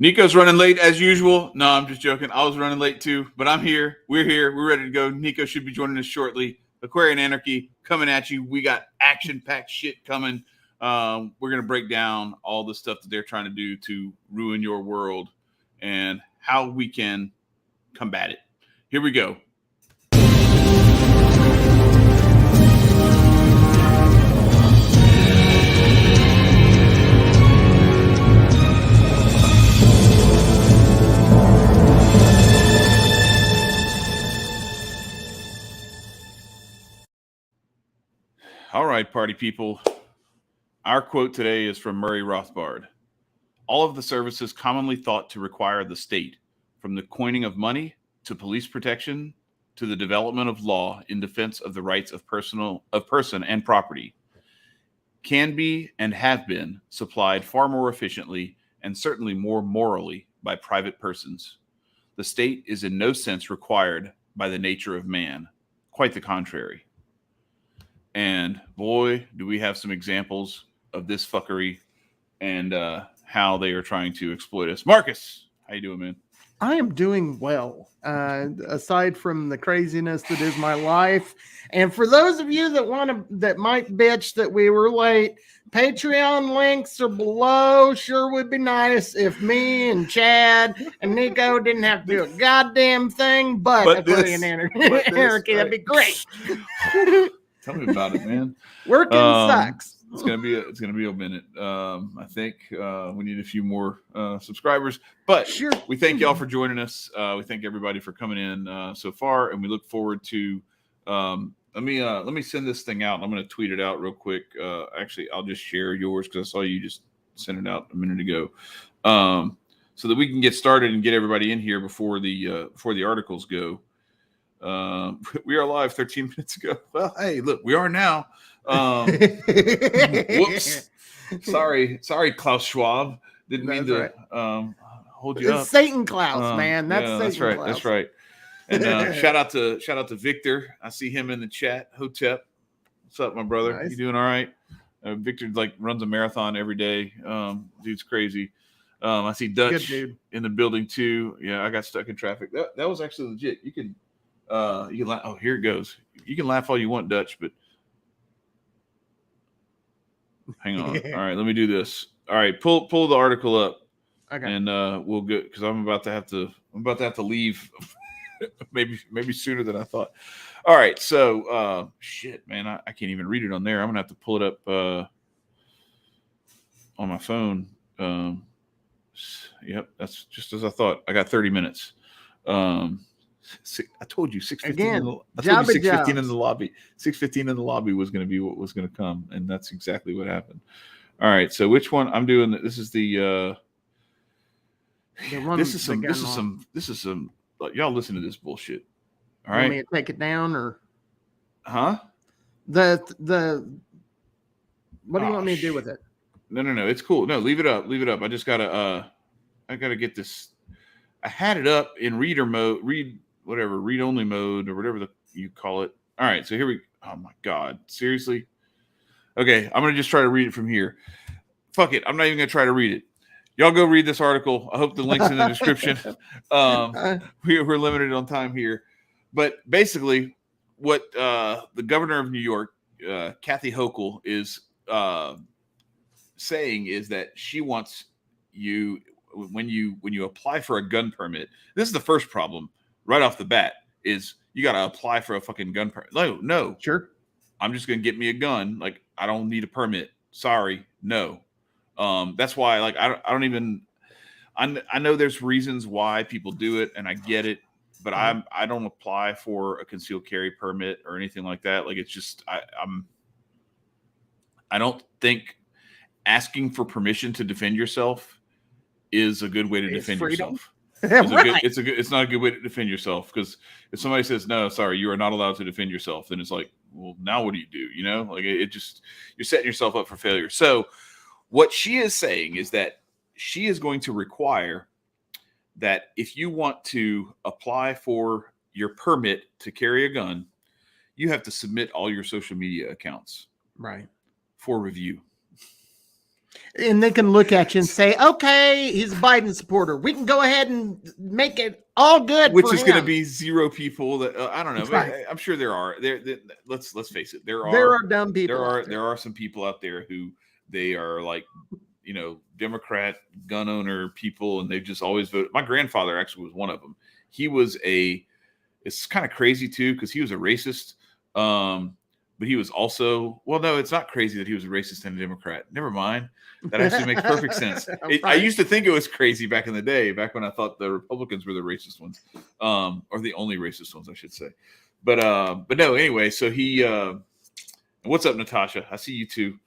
Nicco's running late as usual. No, I'm just joking. I was running late too, but I'm here. We're here. We're ready to go. Nicco should be joining us shortly. Aquarian Anarchy coming at you. We got action-packed shit coming. We're going to break down all the stuff that they're trying to do to ruin your world and how we can combat it. Here we go. All right, party people. Our quote today is from Murray Rothbard. All of the services commonly thought to require the state, from the coining of money to police protection to the development of law in defense of the rights of person and property, can be and have been supplied far more efficiently and certainly more morally by private persons. The state is in no sense required by the nature of man. Quite the contrary. And boy, do we have some examples of this fuckery and how they are trying to exploit us. Marcus, how you doing, man? I am doing well, aside from the craziness that is my life. And for those of you that might bitch that we were late, Patreon links are below. Sure would be nice if me and Chad and Nicco didn't have to do a goddamn thing, but Aquarian Anarchy, that'd be great. Tell me about it, man. Working sucks. It's gonna be a minute. I think we need a few more subscribers, but sure. We thank y'all for joining us. We thank everybody for coming in so far, and we look forward to. Let me send this thing out. I'm going to tweet it out real quick. Actually, I'll just share yours because I saw you just send it out a minute ago, so that we can get started and get everybody in here before the articles go. We are live 13 minutes ago. Well, hey, look, we are now. Whoops. Sorry, Klaus Schwab. Didn't mean to hold you up. Satan Klaus, man. That's Satan Klaus. That's right. And shout out to Victor. I see him in the chat. Hotep. What's up, my brother? Nice. You doing all right? Victor runs a marathon every day. Dude's crazy. I see Dutch in the building too. Yeah, I got stuck in traffic. That was actually legit. You can laugh. Oh, here it goes. You can laugh all you want, Dutch, but hang on. All right, let me do this. All right, pull the article up. Okay. And we'll go because I'm about to have to leave maybe sooner than I thought. All right, so shit, man, I can't even read it on there. I'm gonna have to pull it up on my phone. Yep, that's just as I thought. I got 30 minutes. I told you 6:15. I told you 6:15 in the lobby. 6:15 in the lobby was going to be what was going to come, and that's exactly what happened. All right, so which one I'm doing? This is the. This is some. Y'all listen to this bullshit. All right. Want me to take it down or? Huh? What do you want me to do with it? No. It's cool. No, leave it up. I just gotta. I gotta get this. I had it up in reader mode. Read only mode or whatever you call it. All right, so here we. Oh my God, seriously? Okay, I'm gonna just try to read it from here. Fuck it, I'm not even gonna try to read it. Y'all go read this article. I hope the link's in the description. We're limited on time here, but basically, what the governor of New York, Kathy Hochul, is saying is that she wants you when you apply for a gun permit. This is the first problem. Right off the bat is you got to apply for a fucking gun permit. No. Sure. I'm just going to get me a gun. I don't need a permit. Sorry. No. That's why, I don't even, I know there's reasons why people do it and I get it, but I don't apply for a concealed carry permit or anything like that. It's just, I don't think asking for permission to defend yourself is a good way to defend yourself. It's not a good way to defend yourself, because if somebody says, no, sorry, you are not allowed to defend yourself, then it's like, well, now what do? You're setting yourself up for failure. So what she is saying is that she is going to require that if you want to apply for your permit to carry a gun, you have to submit all your social media accounts right for review. And they can look at you and say, okay, he's a Biden supporter. We can go ahead and make it all good. Which is going to be zero people that I don't know. Right. I'm sure there are. Let's face it. There are dumb people. There are some people out there who they are like, Democrat gun owner people, and they've just always voted. My grandfather actually was one of them. He was it's kind of crazy too, because he was a racist. But he was also, well, no, it's not crazy that he was a racist and a Democrat. Never mind. That actually makes perfect sense. I used to think it was crazy back in the day, back when I thought the Republicans were the racist ones, or the only racist ones, I should say. But no, anyway, so he, what's up, Natasha? I see you too.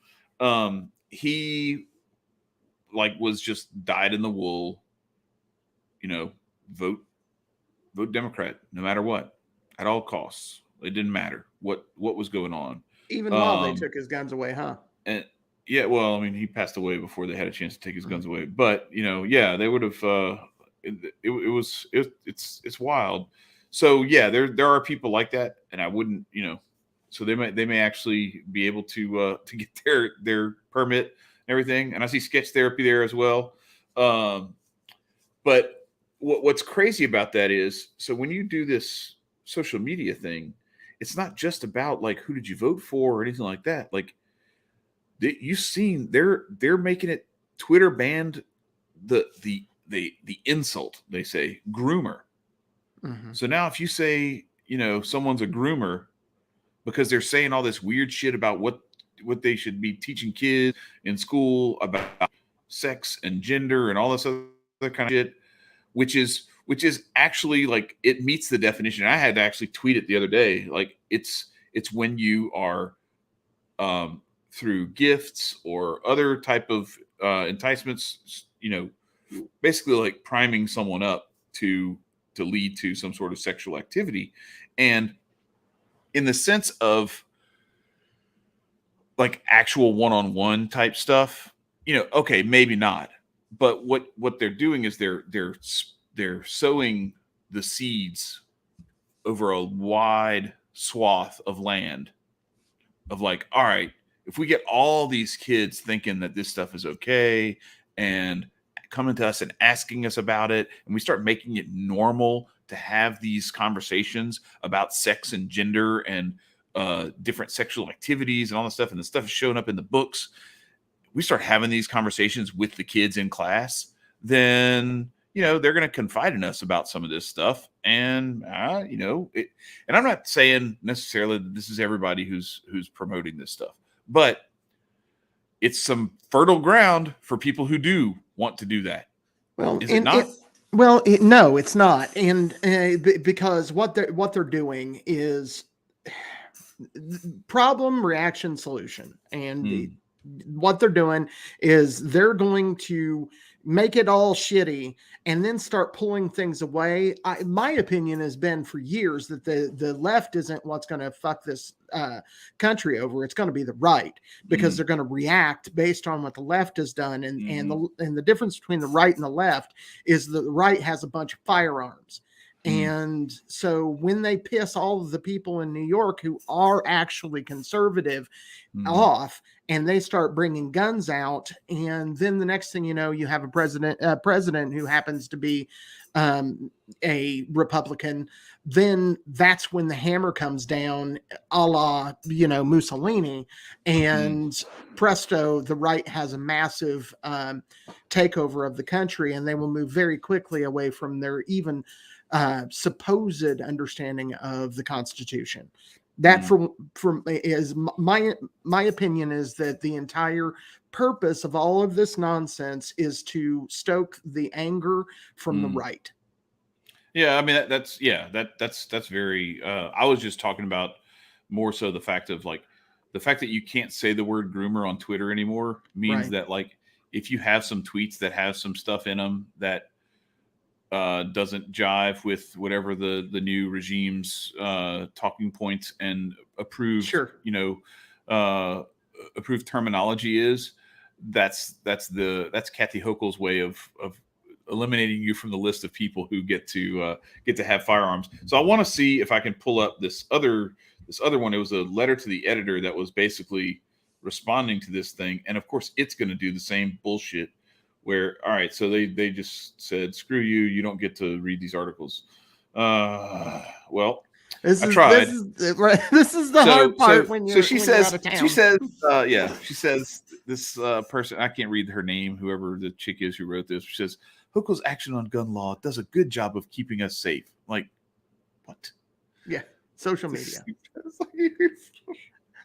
He was just dyed in the wool, vote Democrat, no matter what, at all costs. It didn't matter what was going on. Even while they took his guns away, huh? And yeah, well, I mean, he passed away before they had a chance to take his guns away. But yeah, they would have. It's wild. So yeah, there are people like that, and I wouldn't, So they may actually be able to get their permit and everything. And I see sketch therapy there as well. But what's crazy about that is, so when you do this social media thing, it's not just about who did you vote for or anything like that. You've seen they're making it, Twitter banned the insult, they say, groomer. Mm-hmm. So now if you say, someone's a groomer because they're saying all this weird shit about what they should be teaching kids in school about sex and gender and all this other kind of shit, which is actually it meets the definition. I had to actually tweet it the other day. It's when you are through gifts or other type of enticements, basically priming someone up to lead to some sort of sexual activity. And in the sense of actual one-on-one type stuff, okay, maybe not. But what they're doing is they're sowing the seeds over a wide swath of land of all right, if we get all these kids thinking that this stuff is okay and coming to us and asking us about it, and we start making it normal to have these conversations about sex and gender and different sexual activities and all that stuff, and the stuff is showing up in the books, we start having these conversations with the kids in class, then they're going to confide in us about some of this stuff. And and I'm not saying necessarily that this is everybody who's promoting this stuff, but it's some fertile ground for people who do want to do that. Well, is it not? No, it's not. And because what they're doing is problem, reaction, solution. And what they're doing is they're going to make it all shitty and then start pulling things away. My opinion has been for years that the left isn't what's going to fuck this country over. It's going to be the right, because they're going to react based on what the left has done. And the difference between the right and the left is the right has a bunch of firearms. And so when they piss all of the people in New York who are actually conservative off, and they start bringing guns out, and then the next thing you know, you have a president who happens to be a Republican, then that's when the hammer comes down, a la Mussolini, and presto, the right has a massive takeover of the country, and they will move very quickly away from their even supposed understanding of the Constitution. That from is my opinion is that the entire purpose of all of this nonsense is to stoke the anger from the right. Yeah, I mean that's very. I was just talking about more so the fact that you can't say the word groomer on Twitter anymore means that if you have some tweets that have some stuff in them that doesn't jive with whatever the new regime's talking points and approved approved terminology is, that's Kathy Hochul's way of eliminating you from the list of people who get to have firearms. So I want to see if I can pull up this other one. It was a letter to the editor that was basically responding to this thing. And of course, it's going to do the same bullshit where, all right, so they just said, screw you. You don't get to read these articles. Well, I tried. This is the hard part when you're she when says, you're out of town. she says this person, I can't read her name, whoever the chick is who wrote this, she says, Hochul's action on gun law does a good job of keeping us safe. Like, what? Yeah, social media.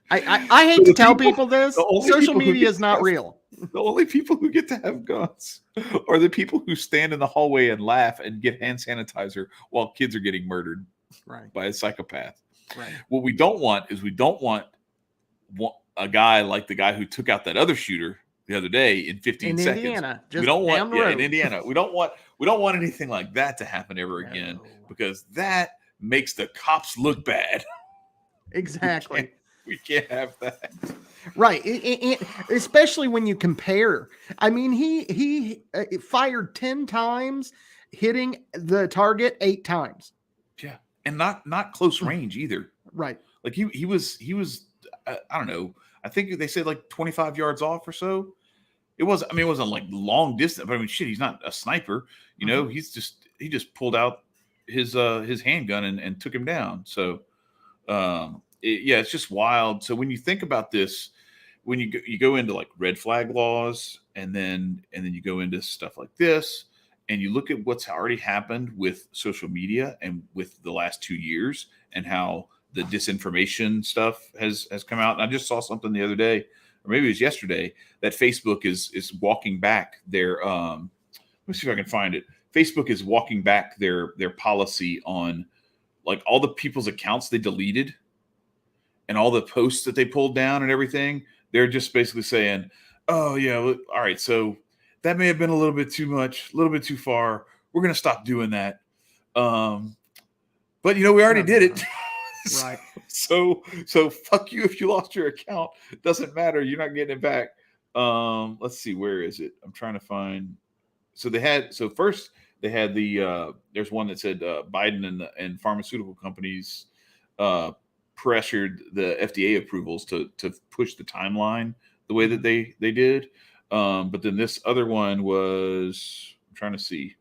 I hate to tell people this. Social media is not real. The only people who get to have guns are the people who stand in the hallway and laugh and get hand sanitizer while kids are getting murdered by a psychopath. Right. What we don't want is a guy like the guy who took out that other shooter the other day in 15 seconds. Indiana, we don't want in Indiana. We don't want anything like that to happen ever again, because that makes the cops look bad. Exactly. We can't have that. Right. Especially when you compare. I mean, he fired 10 times, hitting the target 8 times. Yeah. And not close range either. Right. Like he was I don't know. I think they said like 25 yards off or so. It wasn't like long distance, but I mean, shit, he's not a sniper, you know, he just pulled out his handgun and took him down. So, it's just wild. So when you think about this, when you go into like red flag laws, and then you go into stuff like this, and you look at what's already happened with social media and with the last 2 years, and how the disinformation stuff has come out. And I just saw something the other day, or maybe it was yesterday, that Facebook is walking back their let me see if I can find it. Facebook is walking back their policy on like all the people's accounts they deleted and all the posts that they pulled down and everything. They're just basically saying, oh yeah, all right, so that may have been a little bit too much, a little bit too far. We're going to stop doing that. But we already did it. Right. So fuck you if you lost your account. It doesn't matter. You're not getting it back. Let's see, where is it? I'm trying to find. First they had there's one that said Biden and pharmaceutical companies pressured the FDA approvals to push the timeline the way that they did. But then this other one was, I'm trying to see.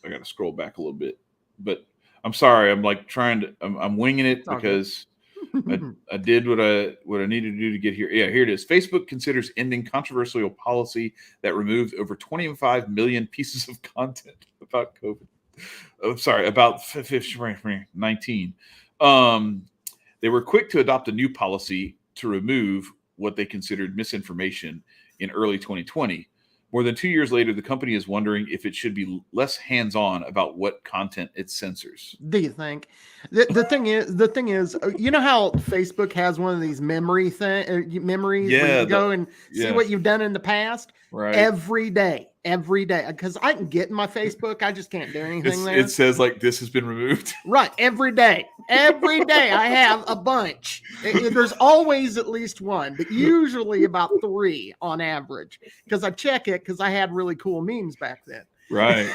I got to scroll back a little bit, but I'm sorry. I'm like I'm winging it because I did what I needed to do to get here. Yeah, here it is. Facebook considers ending controversial policy that removed over 25 million pieces of content about COVID. About 19. They were quick to adopt a new policy to remove what they considered misinformation in early 2020. More than 2 years later, the company is wondering if it should be less hands-on about what content it censors. Do you think? The thing is, you know how Facebook has one of these memories where you go and see what you've done in the past? Right. Every day. Because I can get in my Facebook. I just can't do anything there. It says like this has been removed. Right. Every day I have a bunch. There's always at least one, but usually about 3 on average, because I check it because I had really cool memes back then. Right.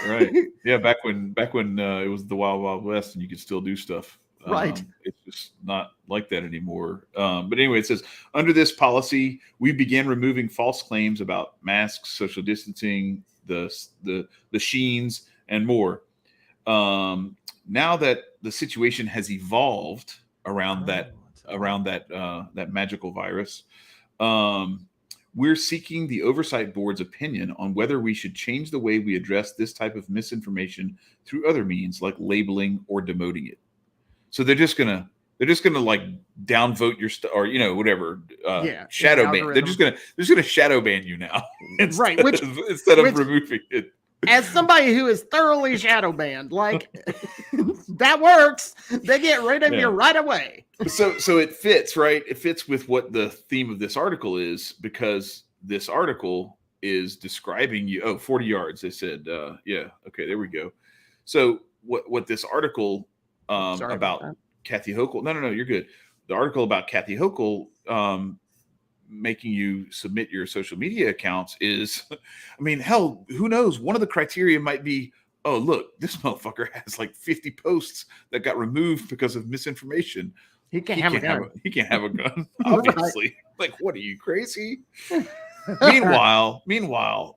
Yeah, back when it was the Wild Wild West and you could still do stuff. Right. It's just not like that anymore. But anyway, it says, under this policy, we began removing false claims about masks, social distancing, the sheens, and more. Now that the situation has evolved around that magical virus, we're seeking the oversight board's opinion on whether we should change the way we address this type of misinformation through other means like labeling or demoting it. So they're just gonna like downvote your stuff, or whatever. Shadow ban. They're just gonna shadow ban you now, right? Instead of removing it. As somebody who is thoroughly shadow banned, like that works. They get rid of you right away. So it fits, right? It fits with what the theme of this article is, because this article is describing you. Oh, 40 yards. They said, okay, there we go. So what this article about Kathy Hochul. No, you're good. The article about Kathy Hochul making you submit your social media accounts is, I mean, hell, who knows? One of the criteria might be, oh, look, this motherfucker has like 50 posts that got removed because of misinformation. He can't have a gun. He can't have a gun. Obviously, like, what are you, crazy? Meanwhile,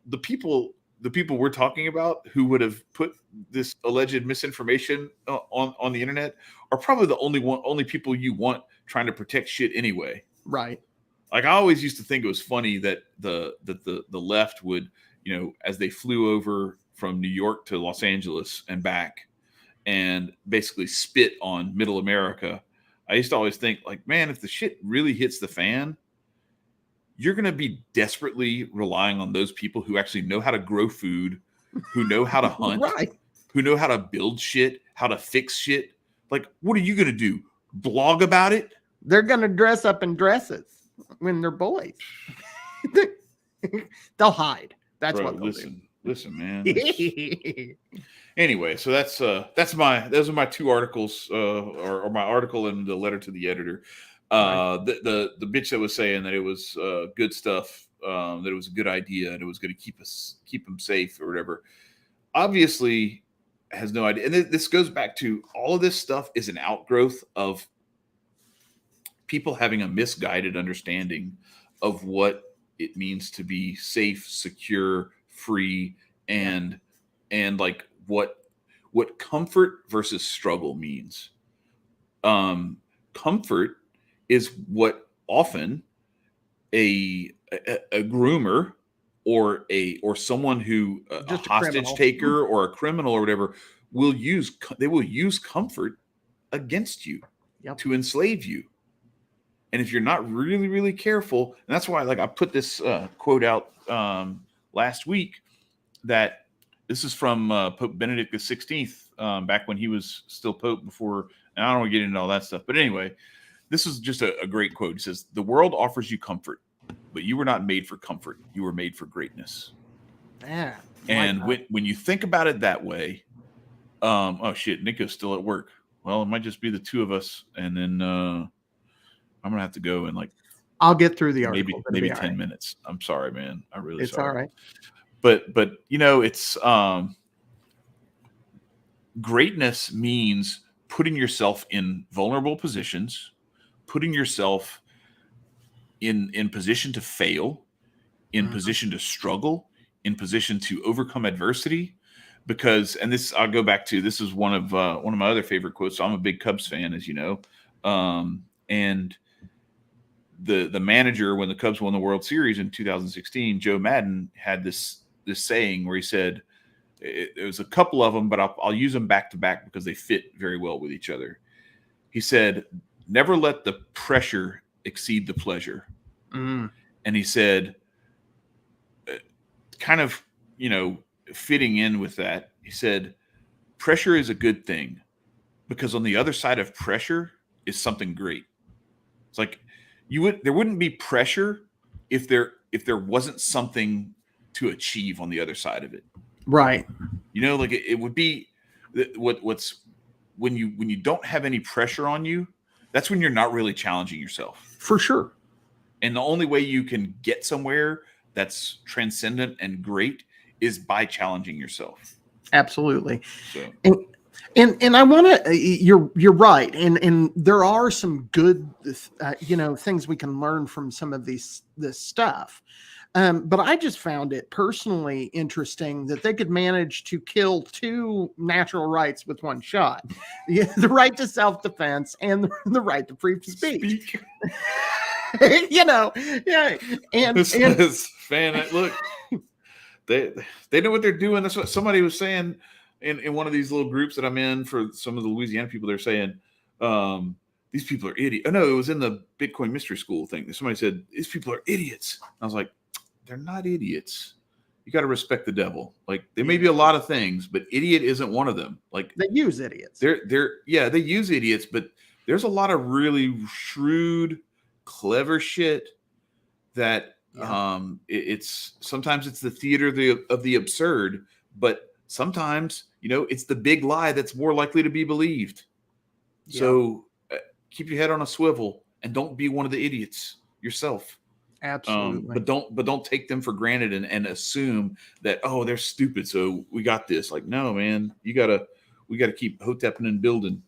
the people we're talking about who would have put this alleged misinformation on the internet are probably the only people you want trying to protect shit anyway. Right. Like, I always used to think it was funny that the left would, as they flew over from New York to Los Angeles and back, and basically spit on Middle America. I used to always think, like, man, if the shit really hits the fan, you're going to be desperately relying on those people who actually know how to grow food, who know how to hunt, Right. who know how to build shit, how to fix shit. Like, what are you going to do? Blog about it? They're going to dress up in dresses when they're boys. They'll hide. That's what they'll do. Listen, man. Anyway, so those are my two articles, or my article and the letter to the editor. Right. The bitch that was saying that it was good stuff, that it was a good idea and it was going to keep them safe or whatever, obviously has no idea. And this goes back to all of this stuff is an outgrowth of people having a misguided understanding of what it means to be safe, secure, free, and like what comfort versus struggle means. Comfort is what often a groomer or someone who a hostage taker or a criminal or whatever will use. They will use comfort against you to enslave you. And if you're not really, really careful, and that's why, like, I put this quote out last week, that this is from Pope Benedict XVI, back when he was still Pope before. And I don't want to get into all that stuff, but anyway, this is just a great quote. He says, "The world offers you comfort, but you were not made for comfort. You were made for greatness." Yeah. And when you think about it that way, oh shit, Nicco's still at work. Well, it might just be the two of us, and then I'm gonna have to go and, like, I'll get through the article. Maybe 10 minutes. I'm sorry, man. I'm really sorry. It's all right. But it's greatness means putting yourself in vulnerable positions, putting yourself in position to fail, in position to struggle, in position to overcome adversity. Because, and this, I'll go back to, this is one of my other favorite quotes. So I'm a big Cubs fan, as you know, and the manager, when the Cubs won the World Series in 2016, Joe Madden, had this saying where he said, there was a couple of them, but I'll use them back to back because they fit very well with each other. He said, "Never let the pressure exceed the pleasure." And he said, kind of, fitting in with that, he said, pressure is a good thing because on the other side of pressure is something great. It's like there wouldn't be pressure if there wasn't something to achieve on the other side of it. Right. Like it would be what's when you don't have any pressure on you, that's when you're not really challenging yourself. For sure. And the only way you can get somewhere that's transcendent and great is by challenging yourself. Absolutely. So. And I want to, you're right. And there are some good, things we can learn from some of this stuff. But I just found it personally interesting that they could manage to kill two natural rights with one shot. The right to self-defense and the right to free speech. Yeah. And this fan, look, they know what they're doing. That's what somebody was saying in one of these little groups that I'm in for some of the Louisiana people. They're saying, these people are idiots. Oh, no, it was in the Bitcoin Mystery School thing. Somebody said, these people are idiots. I was like, they're not idiots. You got to respect the devil. Like, they may be a lot of things, but idiot isn't one of them. Like, they use idiots. They use idiots, but there's a lot of really shrewd, clever shit that it's sometimes it's the theater of the absurd, but sometimes it's the big lie that's more likely to be believed. Yeah. So keep your head on a swivel and don't be one of the idiots yourself. Absolutely. But don't take them for granted and assume that, oh, they're stupid, so we got this. Like, no, man, we gotta keep hotepping and building.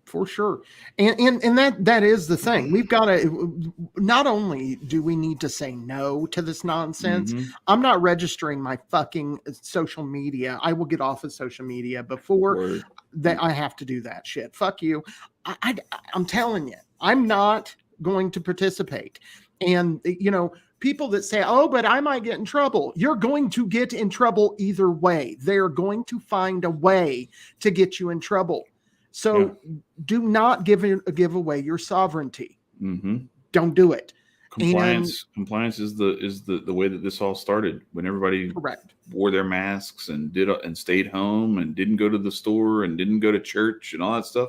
For sure. And that is the thing. We've got to, not only do we need to say no to this nonsense, I'm not registering my fucking social media. I will get off of social media before that I have to do that shit. Fuck you. I'm telling you, I'm not going to participate. And, you know, people that say, oh, but I might get in trouble. You're going to get in trouble either way. They're going to find a way to get you in trouble. So do not give away your sovereignty. Don't do it. Compliance is the way that this all started, when everybody wore their masks and stayed home and didn't go to the store and didn't go to church and all that stuff.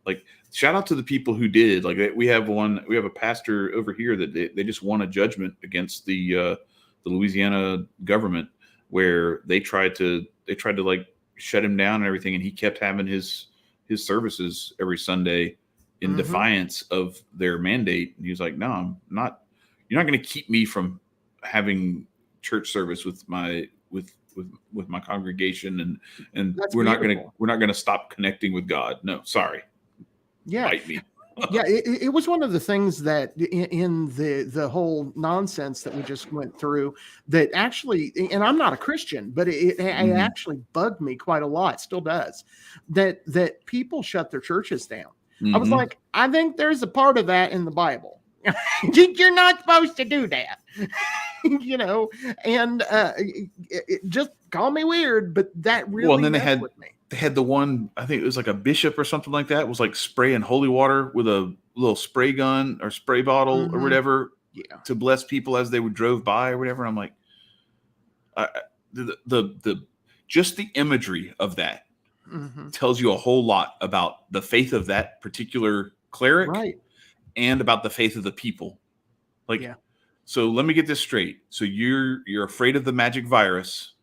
Like, shout out to the people who did. Like, we have a pastor over here that they just won a judgment against the Louisiana government, where they tried to like shut him down and everything, and he kept having his services every Sunday in defiance of their mandate. And he was like, no, you're not going to keep me from having church service with my congregation. And we're not going to stop connecting with God. No, sorry. Yeah. Bite me. Yeah. It was one of the things that in the whole nonsense that we just went through that actually, and I'm not a Christian, but it actually bugged me quite a lot. Still does, that people shut their churches down. I was like, I think there's a part of that in the Bible. You're not supposed to do that, you know, and just call me weird, but that really and then they had the one, I think it was like a bishop or something like that, was like spraying holy water with a little spray gun or spray bottle or whatever to bless people as they drove by or whatever. I'm like, the just the imagery of that tells you a whole lot about the faith of that particular cleric and about the faith of the people. Like, so let me get this straight. So you're afraid of the magic virus,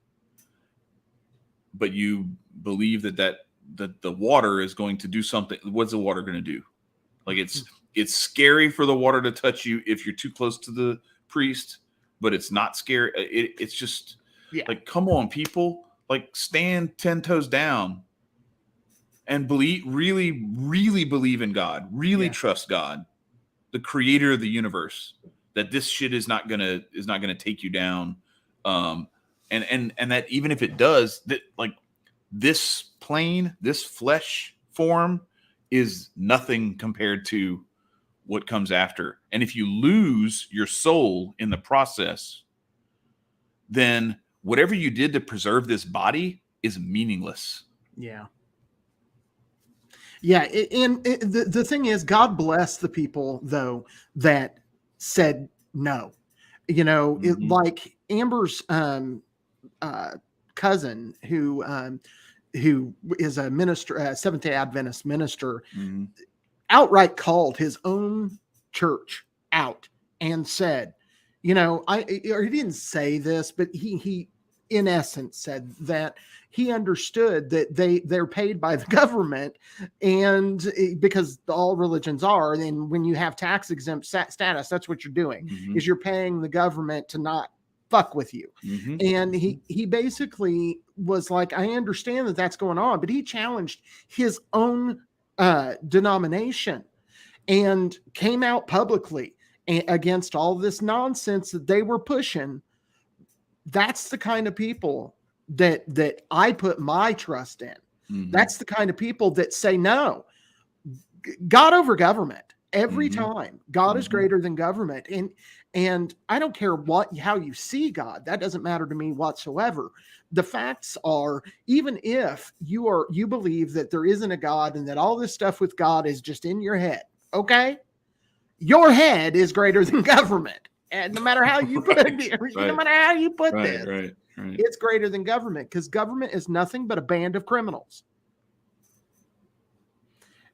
but you believe that the water is going to do something. What's the water going to do? Like, it's scary for the water to touch you if you're too close to the priest, but it's not scary. It's just like, come on, people, like, stand 10 toes down and really believe in God, really trust God, the creator of the universe, that this shit is not gonna take you down. And that even if it does, that, like, this plane, this flesh form is nothing compared to what comes after. And if you lose your soul in the process, then whatever you did to preserve this body is meaningless. Yeah. Yeah. The thing is, God bless the people, though, that said no. You know, like Amber's cousin, who is a minister, Seventh-day Adventist minister, outright called his own church out and said, you know, or he didn't say this, but he in essence said that he understood that they're paid by the government, and because all religions are, and when you have tax exempt status, that's what you're doing, is you're paying the government to not fuck with you. And he basically was like, I understand that that's going on, but he challenged his own denomination and came out publicly against all this nonsense that they were pushing. That's the kind of people that I put my trust in. That's the kind of people that say no. God over government every time. God is greater than government. And I don't care how you see God. That doesn't matter to me whatsoever. The facts are, even if you believe that there isn't a God and that all this stuff with God is just in your head, okay? Your head is greater than government. And no matter how you put it, no matter how you put this, it's greater than government, because government is nothing but a band of criminals.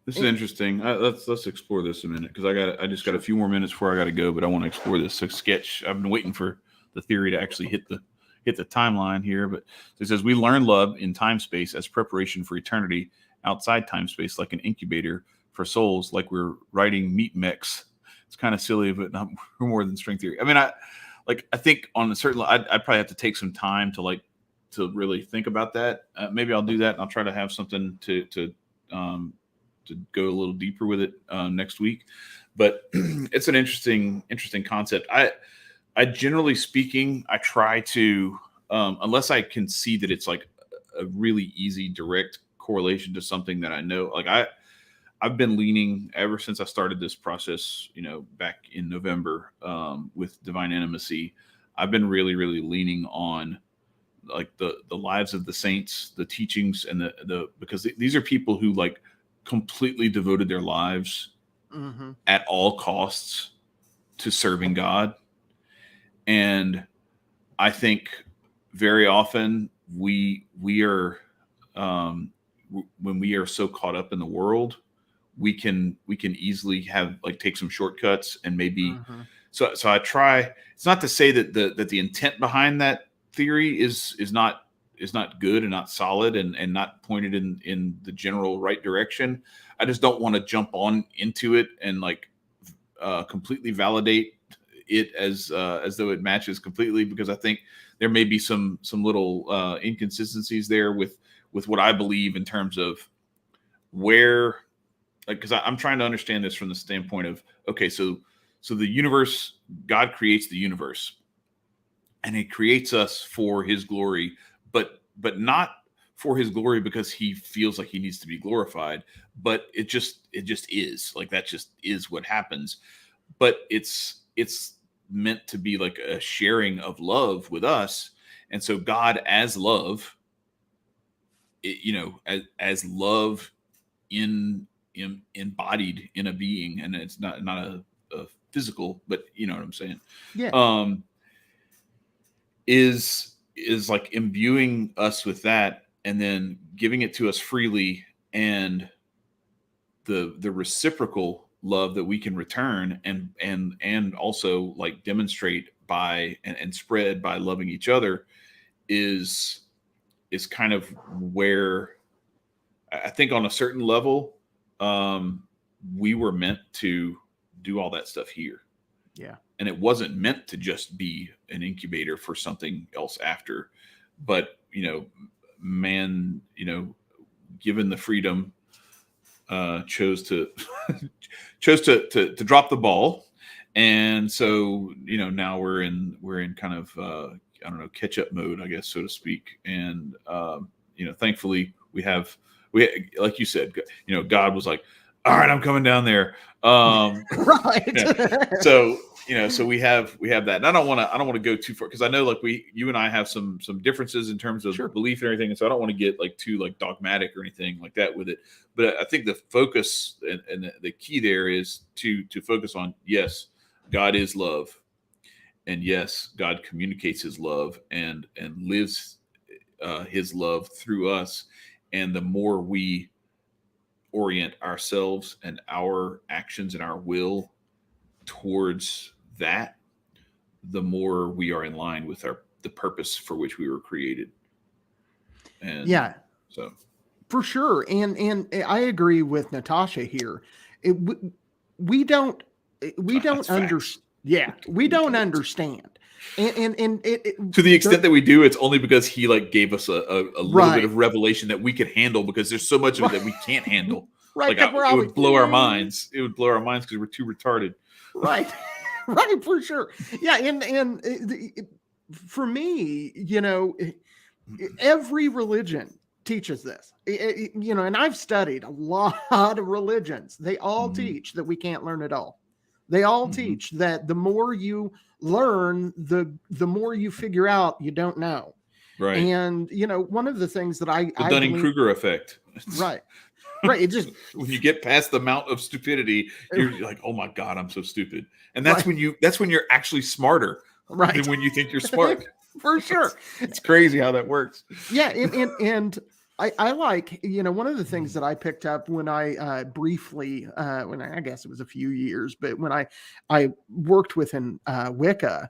This is interesting. Let's explore this a minute, because I just got a few more minutes before I got to go, but I want to explore this sketch. I've been waiting for the theory to actually hit the timeline here. But it says, we learn love in time space as preparation for eternity outside time space, like an incubator for souls, like we're writing meat mix. It's kind of silly, but not more than string theory. I mean, I think on a certain, I'd probably have to take some time to really think about that. Maybe I'll do that, and I'll try to have something to go a little deeper with it next week. But it's an interesting concept. I generally speaking, I try to, unless I can see that it's like a really easy, direct correlation to something that I know. Like I've been leaning ever since I started this process, back in November with Divine Intimacy. I've been really, really leaning on like the lives of the saints, the teachings, and because these are people who like completely devoted their lives at all costs to serving God. And I think very often we are when we are so caught up in the world, we can easily have like take some shortcuts and maybe so I try. It's not to say that the intent behind that theory is not good and not solid and not pointed in the general right direction. I just don't want to jump on into it and like completely validate it as though it matches completely, because I think there may be some little inconsistencies there with what I believe in terms of where, like, because I'm trying to understand this from the standpoint of, okay, so the universe, God creates the universe and he creates us for his glory, but not for his glory because he feels like he needs to be glorified, but it just is like, that just is what happens. But it's meant to be like a sharing of love with us. And so God as love, as love embodied in a being, and it's not a physical, but you know what I'm saying? Yeah. Is like imbuing us with that and then giving it to us freely, and the reciprocal love that we can return and also like demonstrate by and spread by loving each other is kind of where I think on a certain level we were meant to do all that stuff here. Yeah. And it wasn't meant to just be an incubator for something else after, but man, given the freedom, chose to drop the ball. And so, now we're in kind of, I don't know, catch up mode, I guess, so to speak. And, thankfully we like you said, God was like, all right, I'm coming down there. Right. Yeah. So we have that. And I don't want to go too far, because I know like you and I have some differences in terms of belief and everything. And so I don't want to get like too like dogmatic or anything like that with it. But I think the focus and the key there is to focus on, yes, God is love. And yes, God communicates his love and lives his love through us. And the more we orient ourselves and our actions and our will towards that, the more we are in line with the purpose for which we were created. And yeah, so for sure. And I agree with Natasha here. We don't understand. Yeah, we don't understand. And to the extent that we do, it's only because he like gave us a little bit of revelation that we could handle, because there's so much of it that we can't handle. Right. Like it would blow our minds. It would blow our minds because we're too retarded. Right. Right. For sure. Yeah. And for me, every religion teaches this, and I've studied a lot of religions. They all teach that we can't learn it all. They all teach that the more you learn, the more you figure out you don't know. Right. And, one of the things that the Dunning-Kruger effect. Right. Right. It just, when you get past the amount of stupidity, you're like, oh my God, I'm so stupid. And that's when you're actually smarter than when you think you're smart. For sure. It's crazy how that works. Yeah. And I like, one of the things that I picked up when I briefly, I guess it was a few years, but when I worked within Wicca,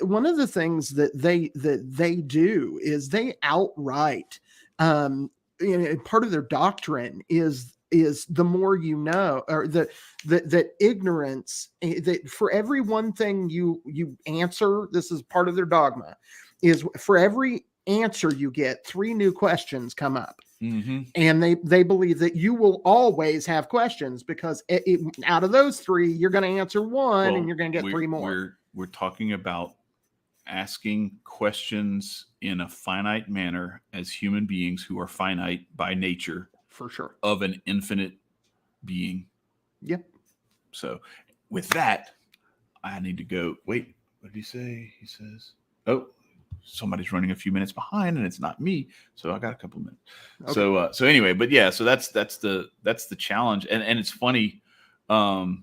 one of the things that they do is they outright, part of their doctrine is the more you know, or that ignorance, that for every one thing you answer, this is part of their dogma, is for every answer you get, 3 new questions come up. And they believe that you will always have questions because out of those three, you're going to answer one and you're going to get three more. We're talking about asking questions in a finite manner as human beings who are finite by nature. For sure. Of an infinite being. Yep. So with that, I need to go. Wait, what did he say? He says, oh, somebody's running a few minutes behind and it's not me. So I got a couple minutes. Okay. So anyway, but yeah, so that's the challenge. And it's funny. There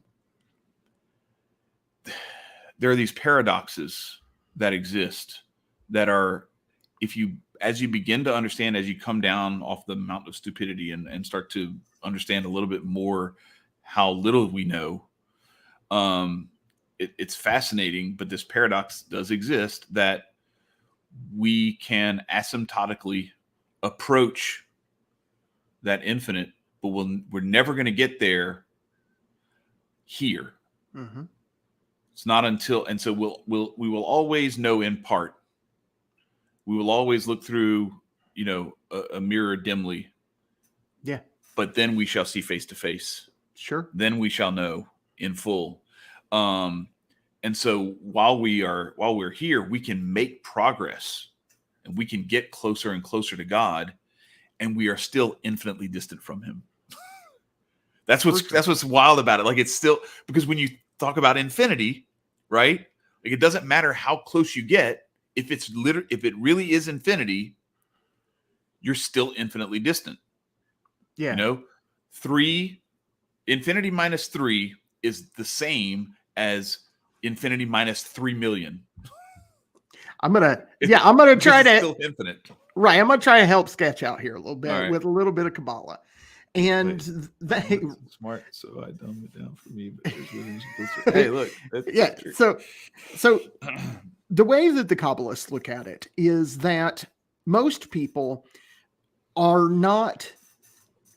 are these paradoxes that exist that are, as you begin to understand, as you come down off the mountain of stupidity and start to understand a little bit more how little we know, it's fascinating, but this paradox does exist that we can asymptotically approach that infinite, but we're never going to get there here. Mm-hmm. It's not until, and so we will always know in part. We will always look through, a mirror dimly. Yeah. But then we shall see face to face. Sure. Then we shall know in full. And so while we're here, we can make progress and we can get closer and closer to God, and we are still infinitely distant from him. That's what's wild about it. Like, it's still, because when you talk about infinity, right? Like, it doesn't matter how close you get. If it really is infinity, you're still infinitely distant. Yeah. Infinity minus 3 is the same as infinity minus 3 million. I'm gonna try to still infinite. Right. I'm gonna try to help sketch out here a little bit with a little bit of Kabbalah. And they smart, so I dumbed it down for me. But hey, look. Yeah. So the way that the Kabbalists look at it is that most people are not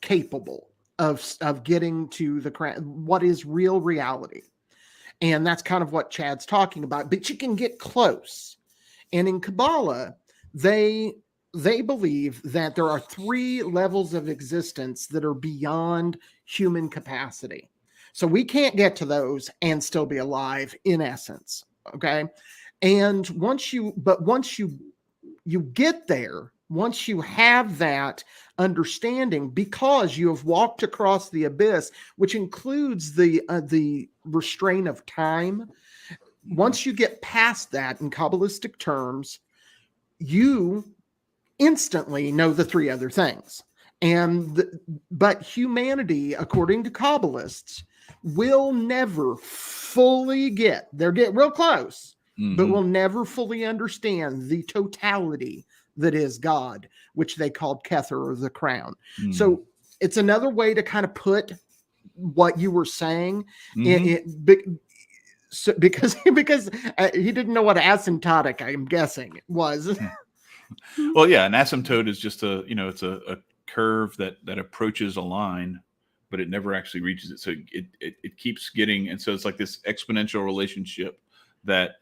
capable of getting to what is real reality. And that's kind of what Chad's talking about, but you can get close. And in Kabbalah, they believe that there are 3 levels of existence that are beyond human capacity. So we can't get to those and still be alive in essence. Okay. And once you get there, once you have that understanding, because you have walked across the abyss, which includes the restraint of time, once you get past that in Kabbalistic terms, you instantly know the 3 other things. But humanity, according to Kabbalists, will never fully they'll get real close, but will never fully understand the totality that is God, which they called Kether, or the crown. So it's another way to kind of put what you were saying because he didn't know what asymptotic, I'm guessing, was. Well, yeah, an asymptote is just it's a curve that approaches a line, but it never actually reaches it. So it keeps getting, and so it's like this exponential relationship that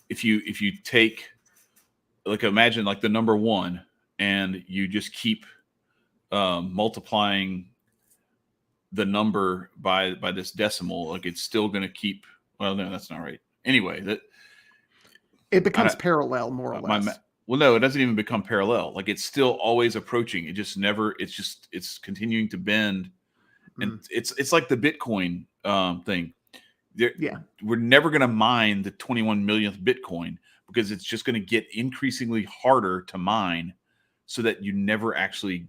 if you take, like, imagine like the number 1, and you just keep multiplying the number by this decimal, like, it's still going to keep. Well, no, that's not right. Anyway, that it becomes parallel, more or less. Well, no, it doesn't even become parallel. Like, it's still always approaching. It just never. It's continuing to bend, and it's like the Bitcoin thing. We're never going to mine the 21 millionth Bitcoin, because it's just going to get increasingly harder to mine, so that you never actually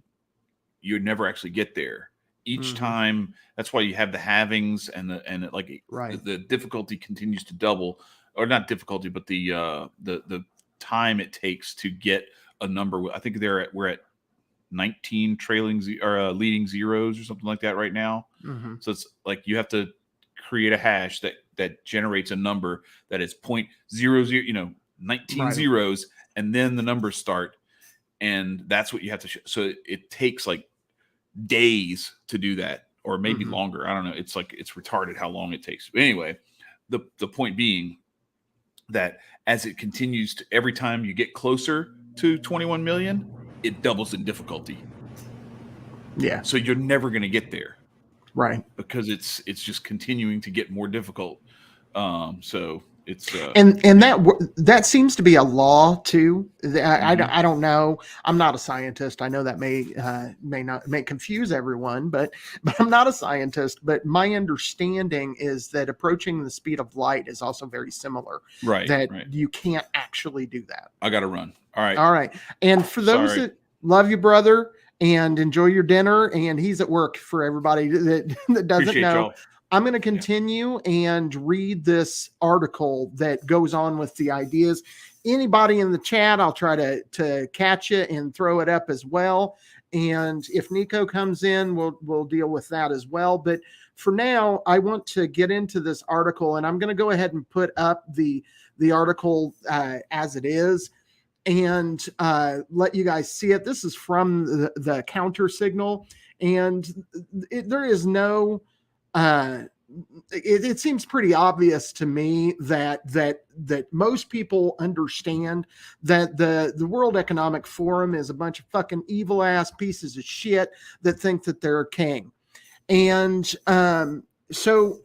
get there. Each time, that's why you have the halvings and the difficulty continues to double, or not difficulty, but the time it takes to get a number. I think we're at 19 leading zeros or something like that right now. So it's like you have to create a hash that generates a number that is 0.00, 19 zeros, and then the numbers start, and that's what you have to show. So it takes like days to do that, or maybe longer. I don't know. It's like, it's retarded how long it takes. But anyway, the point being that as it continues to, every time you get closer to 21 million, it doubles in difficulty. Yeah. So you're never going to get there, Right. because it's just continuing to get more difficult. So it's and that seems to be a law too. I don't know. I'm not a scientist. I know that may confuse everyone, but I'm not a scientist. But my understanding is that approaching the speed of light is also very similar. Right. That right. you can't actually do that. I got to run. All right. All right. And for those Sorry. that love you, brother, and enjoy your dinner, and he's at work for everybody that doesn't Appreciate know. y'all. I'm going to continue and read this article that goes on with the ideas. Anybody in the chat, I'll try to catch it and throw it up as well. And if Nicco comes in, we'll deal with that as well. But for now, I want to get into this article, and I'm going to go ahead and put up the article as it is, and let you guys see it. This is from the Counter Signal, and there is no it seems pretty obvious to me that most people understand that the World Economic Forum is a bunch of fucking evil ass pieces of shit that think that they're king. And so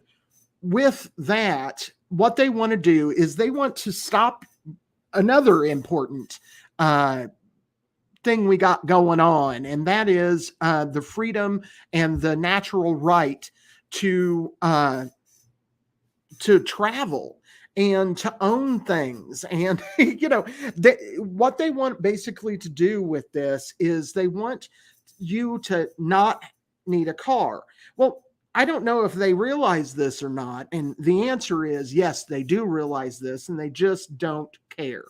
with that, what they want to do is they want to stop another important thing we got going on, and that is the freedom and the natural right to travel and to own things. And what they want basically to do with this is they want you to not need a car. Well, I don't know if they realize this or not, and the answer is yes, they do realize this, and they just don't care.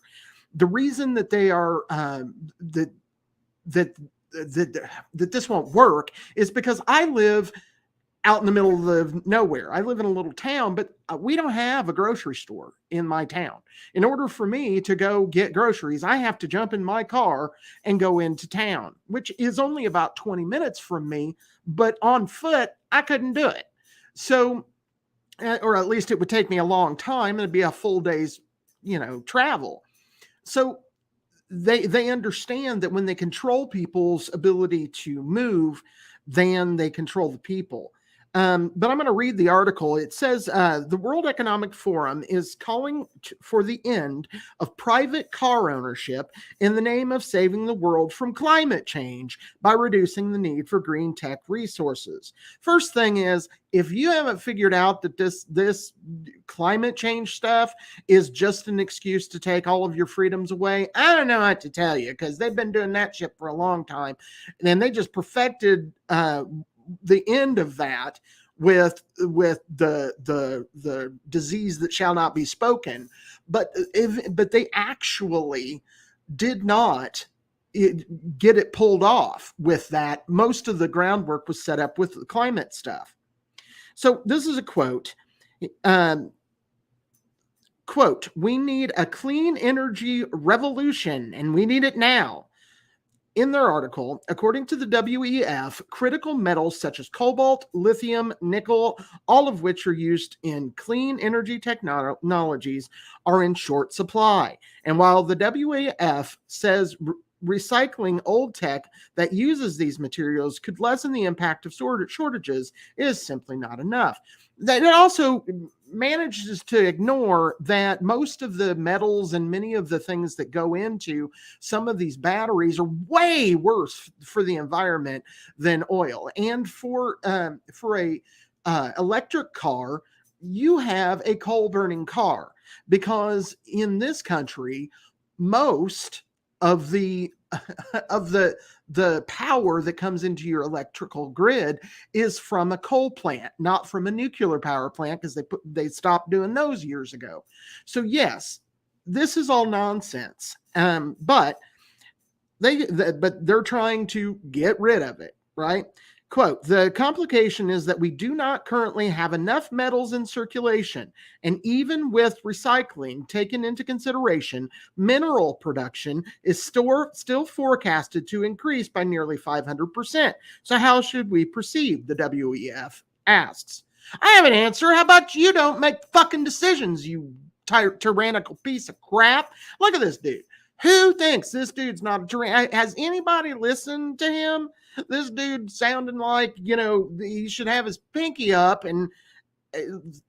The reason that they are that this won't work is because I live out in the middle of nowhere. I live in a little town, but we don't have a grocery store in my town. In order for me to go get groceries, I have to jump in my car and go into town, which is only about 20 minutes from me, but on foot, I couldn't do it. So, or at least it would take me a long time. It'd be a full day's, travel. So they understand that when they control people's ability to move, then they control the people. But I'm going to read the article. It says the World Economic Forum is calling for the end of private car ownership in the name of saving the world from climate change by reducing the need for green tech resources. First thing is, if you haven't figured out that this climate change stuff is just an excuse to take all of your freedoms away, I don't know what to tell you, because they've been doing that shit for a long time, and they just perfected the end of that with the disease that shall not be spoken. But they actually did not get it pulled off with that. Most of the groundwork was set up with the climate stuff. So this is a quote. Quote, "We need a clean energy revolution, and we need it now." In their article, according to the WEF, critical metals such as cobalt, lithium, nickel, all of which are used in clean energy technologies, are in short supply. And while the WEF says recycling old tech that uses these materials could lessen the impact of shortages, is simply not enough. That it also manages to ignore that most of the metals and many of the things that go into some of these batteries are way worse for the environment than oil. And for a electric car, you have a coal burning car, because in this country, most of the power that comes into your electrical grid is from a coal plant, not from a nuclear power plant, because they stopped doing those years ago. So yes, this is all nonsense. But they're trying to get rid of it, right? Quote, "The complication is that we do not currently have enough metals in circulation, and even with recycling taken into consideration, mineral production is still forecasted to increase by nearly 500%. So how should we proceed?" the WEF asks. I have an answer. How about you don't make fucking decisions, you tyrannical piece of crap? Look at this dude. Who thinks this dude's not a tyrann? Has anybody listened to him? This dude sounding like, he should have his pinky up and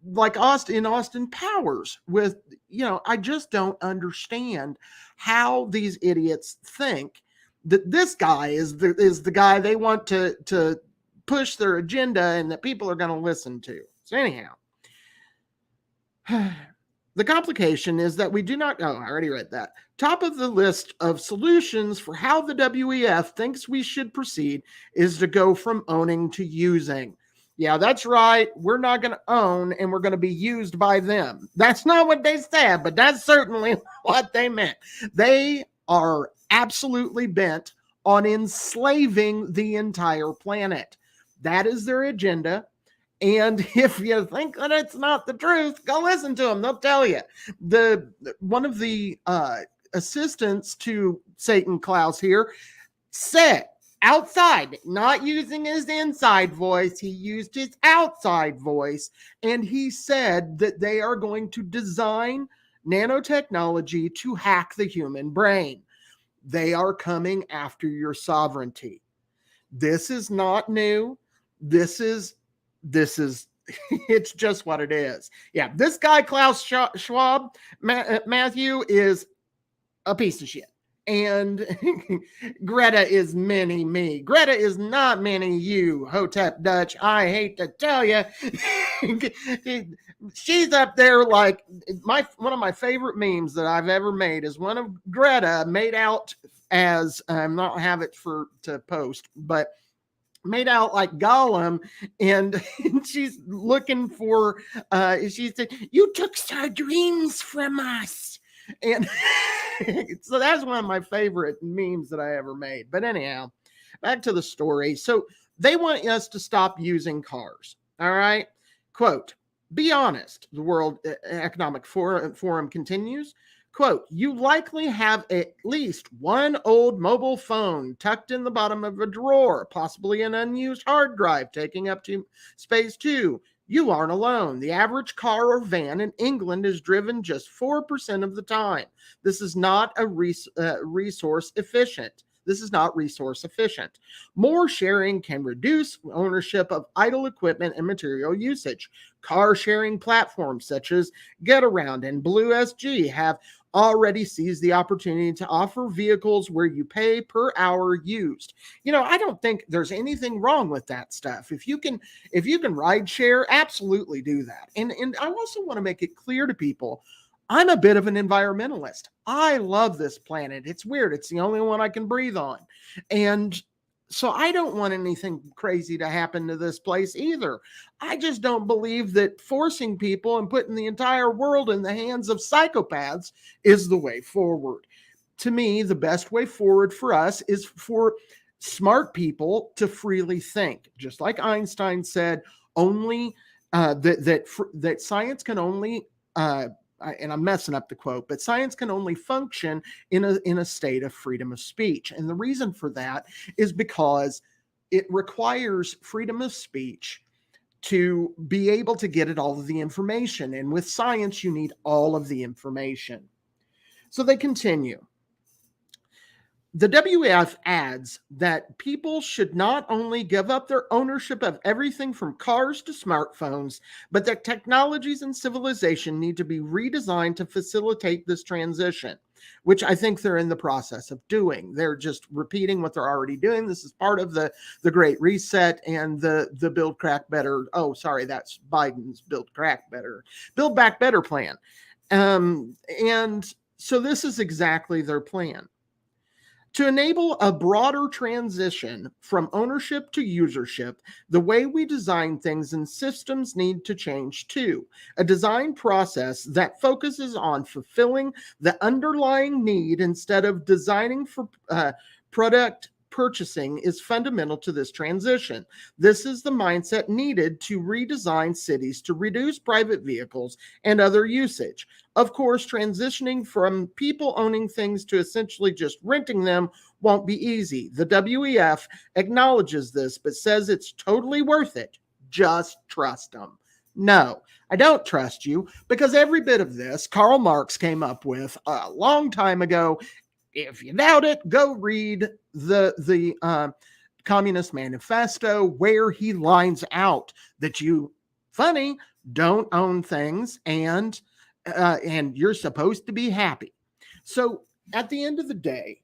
like Austin Powers with, I just don't understand how these idiots think that this guy is the guy they want to push their agenda and that people are going to listen to. So anyhow, the complication is that we do not, I already read that. Top of the list of solutions for how the WEF thinks we should proceed is to go from owning to using. Yeah, that's right. We're not going to own and we're going to be used by them. That's not what they said, but that's certainly what they meant. They are absolutely bent on enslaving the entire planet. That is their agenda. And if you think that it's not the truth, go listen to them. They'll tell you. One of the assistants to Satan Klaus here said, outside, not using his inside voice, he used his outside voice, and he said that they are going to design nanotechnology to hack the human brain. They are coming after your sovereignty. This is not new. This is it's just what it is. Yeah, this guy Klaus Schwab, Matthew, is a piece of shit. And Greta is mini me. Greta is not mini you, Hotep Dutch. I hate to tell you. She's up there like one of my favorite memes that I've ever made is one of Greta made out as, I'm not have it to post, but made out like Gollum, and she's looking for, she said, "You took our dreams from us." And so that's one of my favorite memes that I ever made. But anyhow, back to the story. So they want us to stop using cars. All right. Quote, "Be honest," the World Economic Forum continues. Quote, "You likely have at least one old mobile phone tucked in the bottom of a drawer, possibly an unused hard drive taking up space too. You aren't alone. The average car or van in England is driven just 4% of the time. This is not resource efficient. This is not resource efficient. More sharing can reduce ownership of idle equipment and material usage. Car sharing platforms such as GetAround and BlueSG have already seized the opportunity to offer vehicles where you pay per hour used." I don't think there's anything wrong with that stuff. If you can ride share, absolutely do that. And I also want to make it clear to people, I'm a bit of an environmentalist. I love this planet. It's weird. It's the only one I can breathe on. And so I don't want anything crazy to happen to this place either. I just don't believe that forcing people and putting the entire world in the hands of psychopaths is the way forward. To me, the best way forward for us is for smart people to freely think. Just like Einstein said, only that science can only and I'm messing up the quote, but science can only function in a state of freedom of speech. And the reason for that is because it requires freedom of speech to be able to get at all of the information. And with science, you need all of the information. So they continue. The WEF adds that people should not only give up their ownership of everything from cars to smartphones, but that technologies and civilization need to be redesigned to facilitate this transition, which I think they're in the process of doing. They're just repeating what they're already doing. This is part of the Great Reset and the Build Crack Better. Oh, sorry, that's Biden's Build Back Better plan. And so this is exactly their plan. To enable a broader transition from ownership to usership, the way we design things and systems need to change too. A design process that focuses on fulfilling the underlying need instead of designing for product purchasing is fundamental to this transition. This is the mindset needed to redesign cities to reduce private vehicles and other usage. Of course, transitioning from people owning things to essentially just renting them won't be easy. The WEF acknowledges this, but says it's totally worth it. Just trust them. No, I don't trust you, because every bit of this Karl Marx came up with a long time ago. if you doubt it, go read the Communist Manifesto, where he lines out that you don't own things, and you're supposed to be happy. So at the end of the day,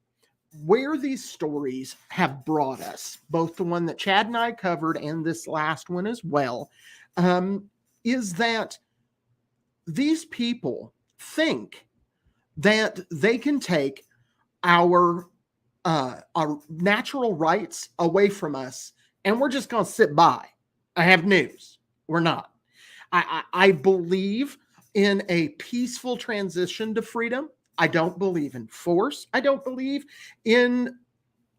where these stories have brought us, both the one that Chad and I covered and this last one as well, is that these people think that they can take our natural rights away from us, and we're just going to sit by. I have news. We're not. I believe in a peaceful transition to freedom. I don't believe in force. I don't believe in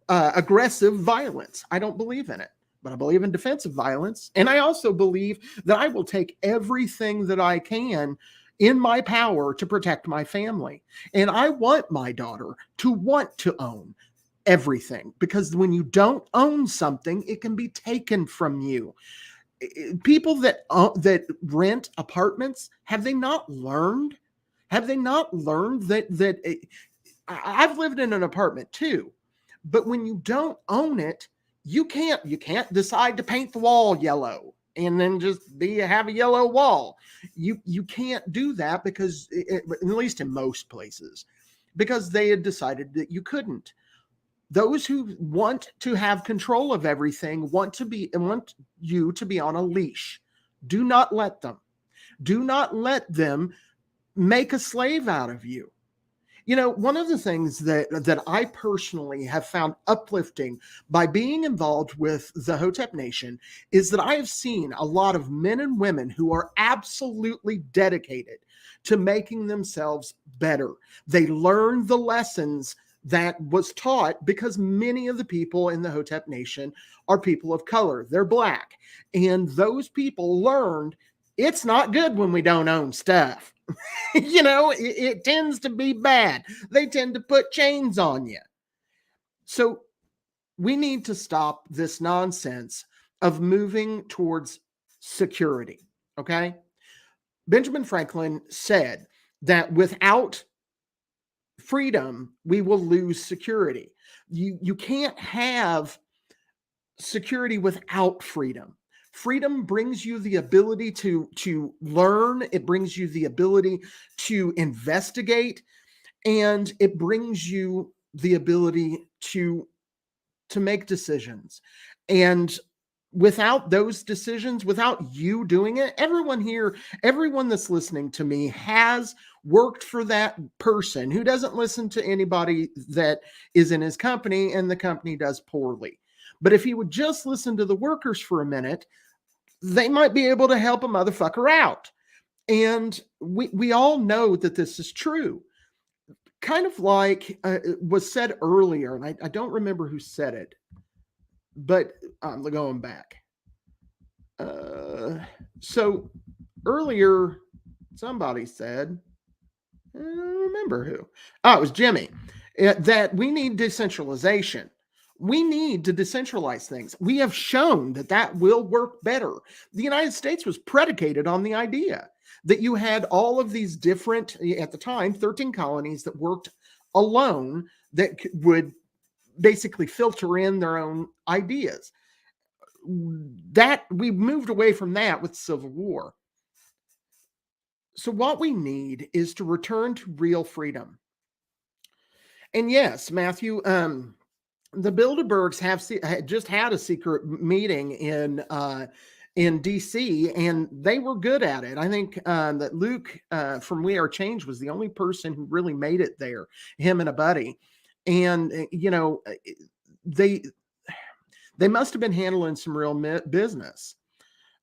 aggressive violence. I don't believe in it, but I believe in defensive violence. And I also believe that I will take everything that I can in my power to protect my family. And I want my daughter to want to own everything, because when you don't own something, it can be taken from you. People that rent apartments, have they not learned? Have they not learned that I've lived in an apartment too, but when you don't own it, you can't decide to paint the wall yellow and then just have a yellow wall. You can't do that, because at least in most places, because they had decided that you couldn't. Those who want to have control of everything want you to be on a leash. Do not let them. Do not let them make a slave out of you. You know, one of the things that I personally have found uplifting by being involved with the Hotep Nation is that I have seen a lot of men and women who are absolutely dedicated to making themselves better. They learn the lessons that was taught, because many of the people in the Hotep Nation are people of color. They're Black. And those people learned it's not good when we don't own stuff. It tends to be bad. They tend to put chains on you. So we need to stop this nonsense of moving towards security. Okay? Benjamin Franklin said that without freedom, we will lose security. You can't have security without freedom. Freedom brings you the ability to learn. It brings you the ability to investigate, and it brings you the ability to make decisions. And without those decisions, without you doing it, everyone that's listening to me has worked for that person who doesn't listen to anybody that is in his company, and the company does poorly. But if he would just listen to the workers for a minute, they might be able to help a motherfucker out. And we all know that this is true. Kind of like was said earlier, and I don't remember who said it, but I'm going back. So earlier, somebody said, I don't remember who. Oh, it was Jimmy, that we need decentralization. We need to decentralize things. We have shown that will work better. The United States was predicated on the idea that you had all of these different, at the time, 13 colonies that worked alone, that would basically filter in their own ideas. That we moved away from that with the Civil War. So what we need is to return to real freedom. And yes, Matthew, the Bilderbergs have just had a secret meeting in DC, and they were good at it. I think that Luke from We Are Change was the only person who really made it there, him and a buddy. And, they must have been handling some real business.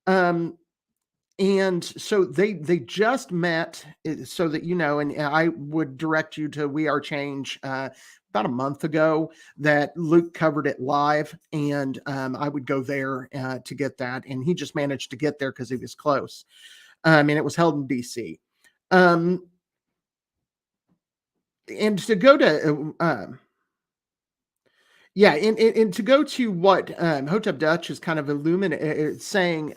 And so they just met, so that, and I would direct you to We Are Change about a month ago, that Luke covered it live, and I would go there to get that. And he just managed to get there because he was close. And it was held in DC. And to go to, and to go to what Hotep Dutch is kind of saying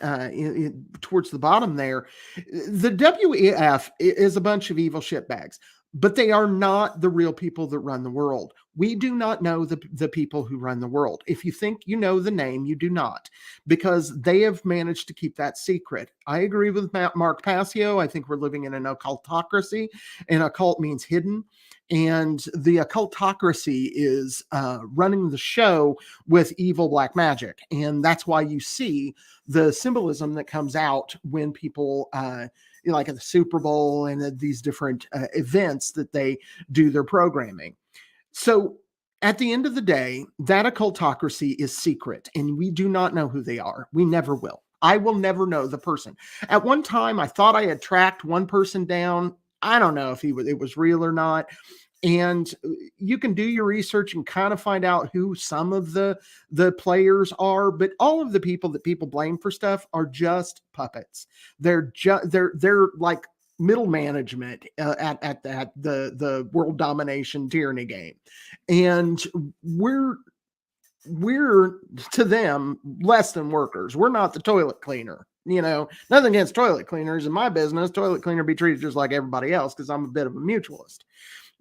towards the bottom there, the WEF is a bunch of evil shitbags. but they are not the real people that run the world. We do not know the people who run the world. If you think you know the name, you do not, because they have managed to keep that secret. I agree with Mark Passio. I think we're living in an occultocracy, and occult means hidden. And the occultocracy is running the show with evil black magic. And that's why you see the symbolism that comes out when people like at the Super Bowl and at these different events that they do their programming. So at the end of the day, that occultocracy is secret, and we do not know who they are. We never will. I will never know the person. At one time, I thought I had tracked one person down. I don't know if it was real or not. And you can do your research and kind of find out who some of the players are, but all of the people that people blame for stuff are just puppets. They're like middle management at the world domination tyranny game, and we're to them less than workers. We're not the toilet cleaner. Nothing against toilet cleaners. In my business, toilet cleaner be treated just like everybody else because I'm a bit of a mutualist.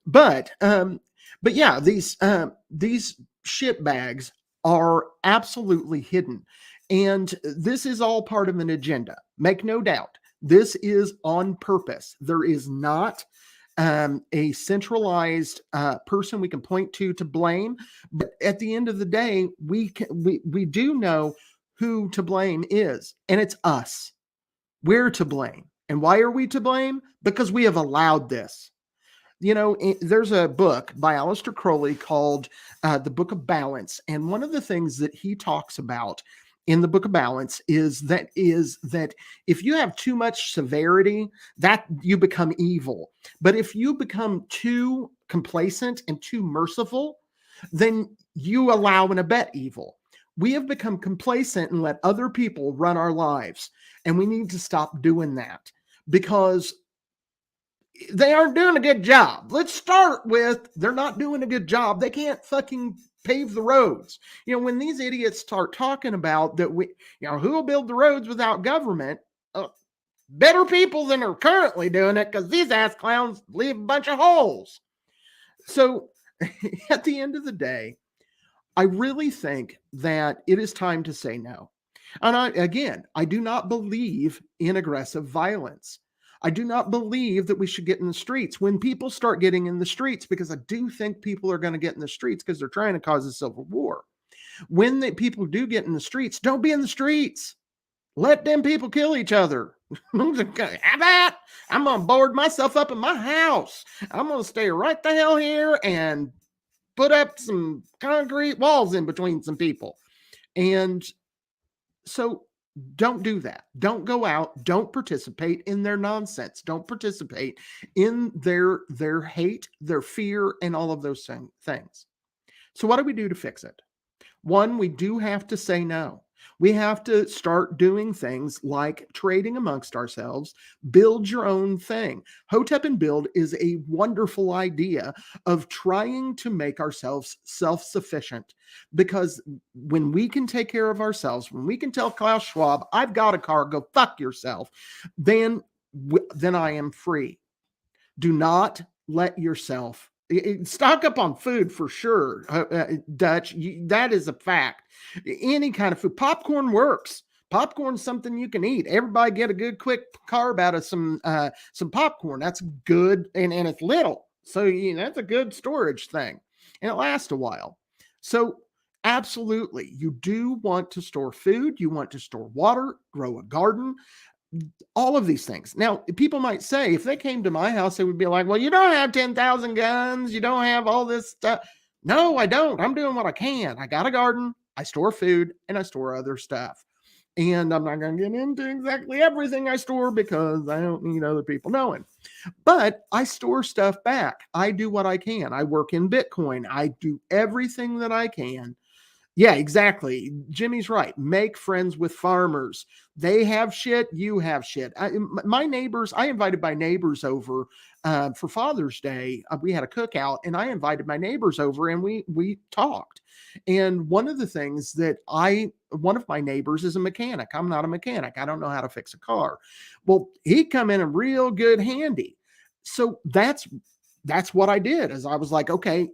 But yeah, these shit bags are absolutely hidden, and this is all part of an agenda. Make no doubt, this is on purpose. There is not a centralized person we can point to blame, but at the end of the day, we do know who to blame is, and it's us. We're to blame, and why are we to blame? Because we have allowed this. There's a book by Aleister Crowley called The Book of Balance. And one of the things that he talks about in the Book of Balance is that if you have too much severity, that you become evil. But if you become too complacent and too merciful, then you allow and abet evil. We have become complacent and let other people run our lives. And we need to stop doing that, because they aren't doing a good job. Let's start with they're not doing a good job. They can't fucking pave the roads. When these idiots start talking about that, who will build the roads without government? Better people than are currently doing it, because these ass clowns leave a bunch of holes. So at the end of the day, I really think that it is time to say no. And I do not believe in aggressive violence. I do not believe that we should get in the streets. When people start getting in the streets, because I do think people are going to get in the streets because they're trying to cause a civil war. When people do get in the streets, don't be in the streets. Let them people kill each other. How about I'm going to board myself up in my house. I'm going to stay right the hell here and put up some concrete walls in between some people. And so don't do that. Don't go out. Don't participate in their nonsense. Don't participate in their hate, their fear, and all of those things. So what do we do to fix it? One, we do have to say no. We have to start doing things like trading amongst ourselves, build your own thing. Hotep and Build is a wonderful idea of trying to make ourselves self-sufficient, because when we can take care of ourselves, when we can tell Klaus Schwab, I've got a car, go fuck yourself, then I am free. Do not let yourself stock up on food for sure, Dutch. That is a fact. Any kind of food. Popcorn works. Popcorn's something you can eat. Everybody get a good quick carb out of some popcorn. That's good, and it's little. So that's a good storage thing. And it lasts a while. So absolutely, you do want to store food. You want to store water, grow a garden. All of these things. Now, people might say, if they came to my house, they would be like, well, you don't have 10,000 guns. You don't have all this stuff. No, I don't. I'm doing what I can. I got a garden. I store food, and I store other stuff. And I'm not going to get into exactly everything I store because I don't need other people knowing. But I store stuff back. I do what I can. I work in Bitcoin. I do everything that I can. Yeah, exactly. Jimmy's right. Make friends with farmers. They have shit. You have shit. My neighbors, I invited my neighbors over for Father's Day. We had a cookout, and I invited my neighbors over, and we talked. And one of the things that one of my neighbors is a mechanic. I'm not a mechanic. I don't know how to fix a car. Well, he come in real good handy. So that's that's what I did. Is I was like, okay,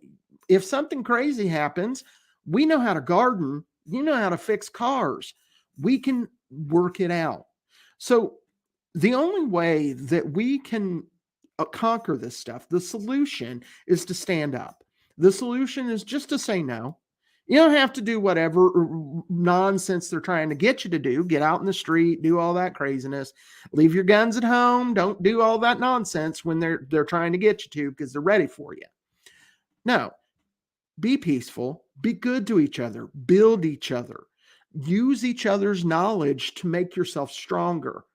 if something crazy happens, we know how to garden, you know how to fix cars, we can work it out. So the only way that we can conquer this stuff, the solution is to stand up. The solution is just to say no. You don't have to do whatever nonsense they're trying to get you to do. Get out in the street, do all that craziness. Leave your guns at home. Don't do all that nonsense when they're trying to get you to, because they're ready for you. No, be peaceful, be good to each other, build each other, use each other's knowledge to make yourself stronger,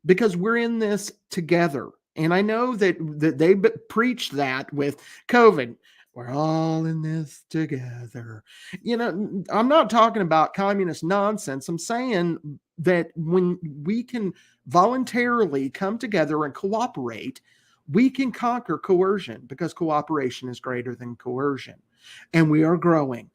because we're in this together. And I know that they preached that with COVID. We're all in this together. You know, I'm not talking about communist nonsense. I'm saying that when we can voluntarily come together and cooperate, we can conquer coercion, because cooperation is greater than coercion. And we are growing.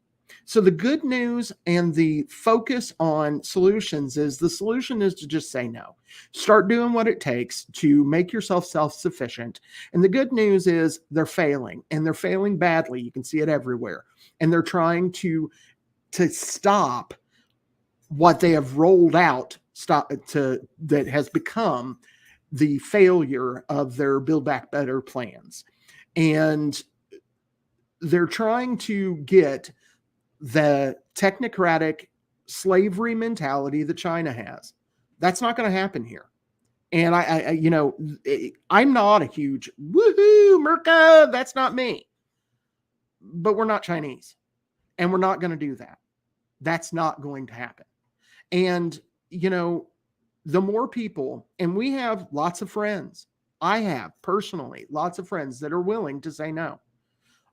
So the good news and the focus on solutions is, the solution is to just say no. Start doing what it takes to make yourself self-sufficient. And the good news is they're failing, and they're failing badly. You can see it everywhere. And they're trying to stop what they have rolled out that has become the failure of their Build Back Better plans. And they're trying to get the technocratic slavery mentality that China has. That's not going to happen here. And I'm not a huge woohoo, Merca. That's not me. But we're not Chinese, and we're not going to do that. That's not going to happen. And, the more people, and we have lots of friends. I have personally lots of friends that are willing to say no.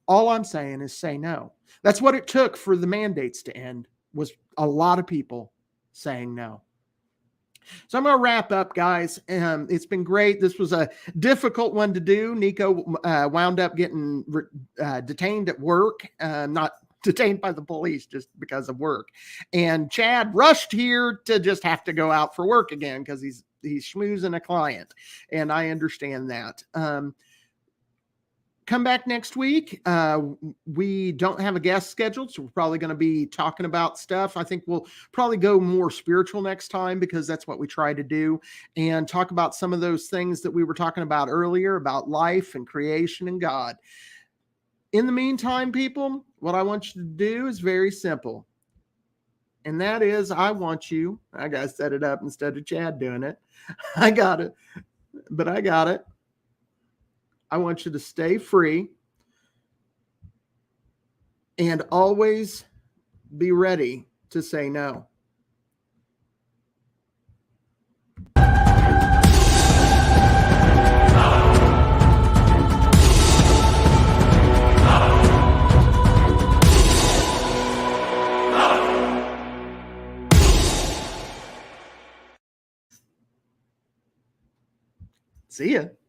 All I'm saying is say no. That's what it took for the mandates to end, was a lot of people saying no. So I'm going to wrap up, guys. It's been great. This was a difficult one to do. Nicco wound up getting detained at work, not detained by the police, just because of work. And Chad rushed here to just have to go out for work again, because he's schmoozing a client. And I understand that. Come back next week. We don't have a guest scheduled, so we're probably going to be talking about stuff. I think we'll probably go more spiritual next time, because that's what we try to do, and talk about some of those things that we were talking about earlier, about life and creation and God. In the meantime, people, what I want you to do is very simple. And that is, I got to set it up instead of Chad doing it. I got it. I want you to stay free and always be ready to say no. See ya.